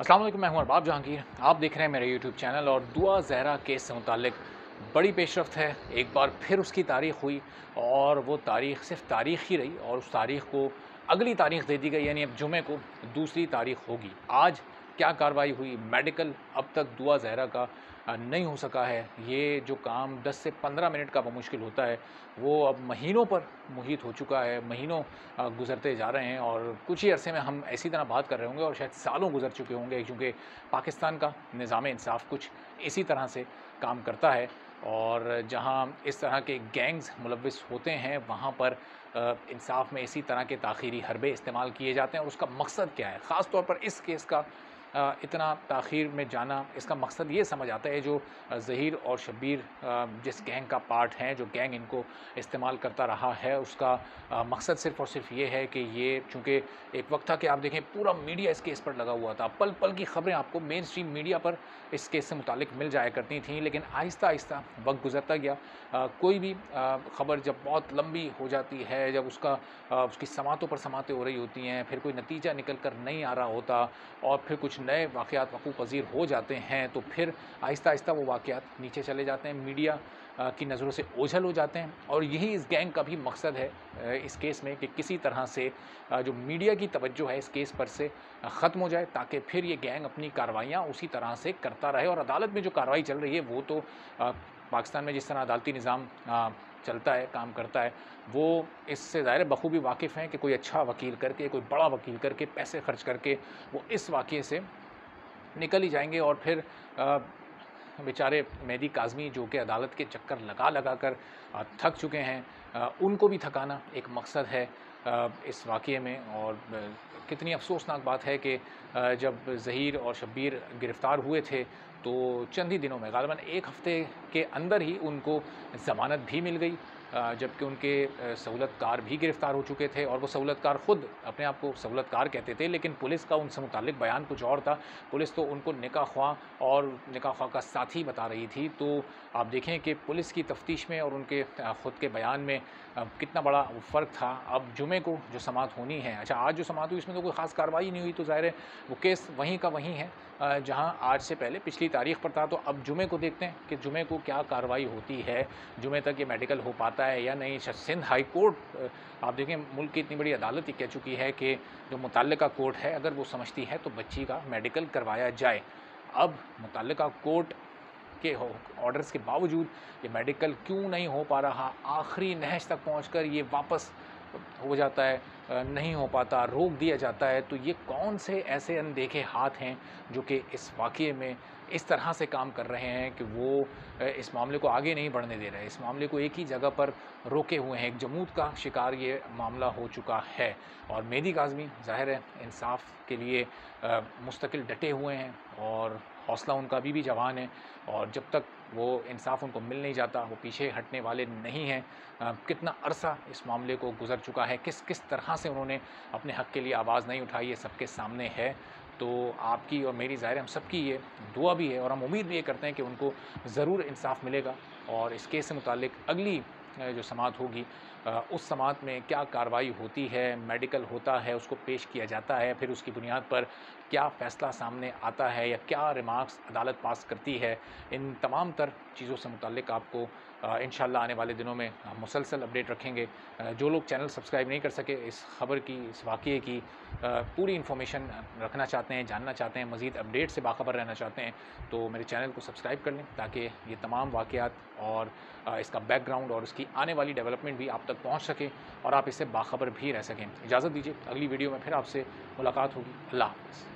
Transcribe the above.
अस्सलाम वालेकुम, मैं हूं अरबाब जहांगीर। आप देख रहे हैं मेरे यूट्यूब चैनल और दुआ ज़हरा केस से मुतालिक बड़ी पेशरफ्त है। एक बार फिर उसकी तारीख़ हुई और वो तारीख़ सिर्फ तारीख़ ही रही और उस तारीख़ को अगली तारीख़ दे दी गई, यानी अब जुमे को दूसरी तारीख़ होगी। आज क्या कार्रवाई हुई? मेडिकल अब तक दुआ ज़हरा का नहीं हो सका है। ये जो काम 10 से 15 मिनट का बमुश्किल होता है, वो अब महीनों पर मुहित हो चुका है। महीनों गुज़रते जा रहे हैं और कुछ ही अरसे में हम इसी तरह बात कर रहे होंगे और शायद सालों गुज़र चुके होंगे, क्योंकि पाकिस्तान का निज़ाम इंसाफ़ कुछ इसी तरह से काम करता है। और जहाँ इस तरह के गैंग्स मुलव्विस होते हैं, वहाँ पर इंसाफ़ में इसी तरह के ताख़ीरी हरबे इस्तेमाल किए जाते हैं। और उसका मकसद क्या है? ख़ास तौर पर इस केस का इतना ताख़ीर में जाना, इसका मकसद ये समझ आता है, जो ज़हीर और शब्बीर जिस गैंग का पार्ट हैं, जो गैंग इनको इस्तेमाल करता रहा है, उसका मकसद सिर्फ़ और सिर्फ ये है कि ये, चूँकि एक वक्त था कि आप देखें पूरा मीडिया इस केस पर लगा हुआ था, पल-पल की खबरें आपको मेन स्ट्रीम मीडिया पर इस केस से मुतालिक मिल जाया करती थीं, लेकिन आहिस्ता-आहिस्ता वक्त गुज़रता गया। कोई भी खबर जब बहुत लंबी हो जाती है, जब उसकी समातों पर समातें हो रही होती हैं, फिर कोई नतीजा निकल कर नहीं आ रहा होता और फिर कुछ नए वाक़यात वक़ूफ़ पज़ीर हो जाते हैं, तो फिर आहिस्ता-आहिस्ता वो वाक़यात नीचे चले जाते हैं, मीडिया की नज़रों से ओझल हो जाते हैं। और यही इस गैंग का भी मकसद है इस केस में, कि किसी तरह से जो मीडिया की तवज्जो है इस केस पर से ख़त्म हो जाए, ताकि फिर ये गैंग अपनी कार्रवाइयाँ उसी तरह से करता रहे। और अदालत में जो कार्रवाई चल रही है, वो तो पाकिस्तान में जिस तरह अदालती निज़ाम चलता है, काम करता है, वो इससे ज़ाहिर है बखूबी वाकिफ़ हैं कि कोई अच्छा वकील करके, कोई बड़ा वकील करके, पैसे खर्च करके वो इस वाक़ये से निकल ही जाएँगे। और फिर बेचारे मेहदी काज़मी, जो कि अदालत के चक्कर लगा-लगा कर थक चुके हैं, उनको भी थकाना एक मकसद है इस वाक़ये में। और कितनी अफ़सोसनाक बात है कि जब ज़हीर और शब्बीर गिरफ़्तार हुए थे, तो चंद ही दिनों में, ग़ालिबन 1 हफ़्ते के अंदर ही उनको ज़मानत भी मिल गई, जबकि उनके सहूलतकार भी गिरफ़्तार हो चुके थे। और वो सहूलतकार ख़ुद अपने आप को सहूलतकार कहते थे, लेकिन पुलिस का उनसे मुताल्लिक़ बयान कुछ और था। पुलिस तो उनको निकाह ख्वाह और निकाह ख्वाह का साथी बता रही थी। तो आप देखें कि पुलिस की तफ्तीश में और उनके ख़ुद के बयान में कितना बड़ा फ़र्क था। अब जुमे को जो समाअत होनी है, अच्छा आज जो समाअत हुई, इसमें तो कोई ख़ास कार्रवाई नहीं हुई, तो ज़ाहिर है वो केस वहीं का वहीं है जहाँ आज से पहले पिछली तारीख़ पर था। तो अब जुमे को देखते हैं कि जुमे को क्या कार्रवाई होती है, जुमे तक ये मेडिकल हो पाता है या नहीं। सिंध हाई कोर्ट, आप देखें मुल्क की इतनी बड़ी अदालत ही कह चुकी है कि जो मुतल्लिका कोर्ट है, अगर वो समझती है तो बच्ची का मेडिकल करवाया जाए। अब मुतल्लिका कोर्ट के ऑर्डर्स के बावजूद ये मेडिकल क्यों नहीं हो पा रहा, आखिरी नहज तक पहुंचकर ये वापस हो जाता है, नहीं हो पाता, रोक दिया जाता है। तो ये कौन से ऐसे अनदेखे हाथ हैं जो कि इस वाक़ये में इस तरह से काम कर रहे हैं कि वो इस मामले को आगे नहीं बढ़ने दे रहे हैं, इस मामले को एक ही जगह पर रोके हुए हैं। एक जमूत का शिकार ये मामला हो चुका है। और मेहदी काज़मी ज़ाहिर है इंसाफ़ के लिए मुस्तकिल डटे हुए हैं और हौसला उनका अभी भी जवान है। और जब तक वो इंसाफ़ उनको मिल नहीं जाता, वो पीछे हटने वाले नहीं हैं। कितना अरसा इस मामले को गुज़र चुका है, किस किस तरह से उन्होंने अपने हक़ के लिए आवाज़ नहीं उठाई, ये सबके सामने है। तो आपकी और मेरी, ज़ाहिर है हम सबकी ये दुआ भी है और हम उम्मीद भी ये करते हैं कि उनको ज़रूर इंसाफ़ मिलेगा। और इस केस से मुताल्लिक़ अगली जो समाअत होगी, उस समाअत में क्या कार्रवाई होती है, मेडिकल होता है, उसको पेश किया जाता है, फिर उसकी बुनियाद पर क्या फ़ैसला सामने आता है या क्या रिमार्क्स अदालत पास करती है, इन तमाम तर चीज़ों से मुताल्लिक़ आपको इंशाअल्लाह आने वाले दिनों में मुसलसल अपडेट रखेंगे। जो लोग चैनल सब्सक्राइब नहीं कर सके, इस खबर की, इस वाक़ये की पूरी इन्फॉर्मेशन रखना चाहते हैं, जानना चाहते हैं, मज़ीद अपडेट से बाखबर रहना चाहते हैं, तो मेरे चैनल को सब्सक्राइब कर लें, ताकि ये तमाम वाक़यात और इसका बैकग्राउंड और इसकी आने वाली डेवलपमेंट भी आप तक पहुँच सके और आप इससे बाखबर भी रह सकें। इजाज़त दीजिए, अगली वीडियो में फिर आपसे मुलाकात होगी। अल्लाह हाफ़िज़।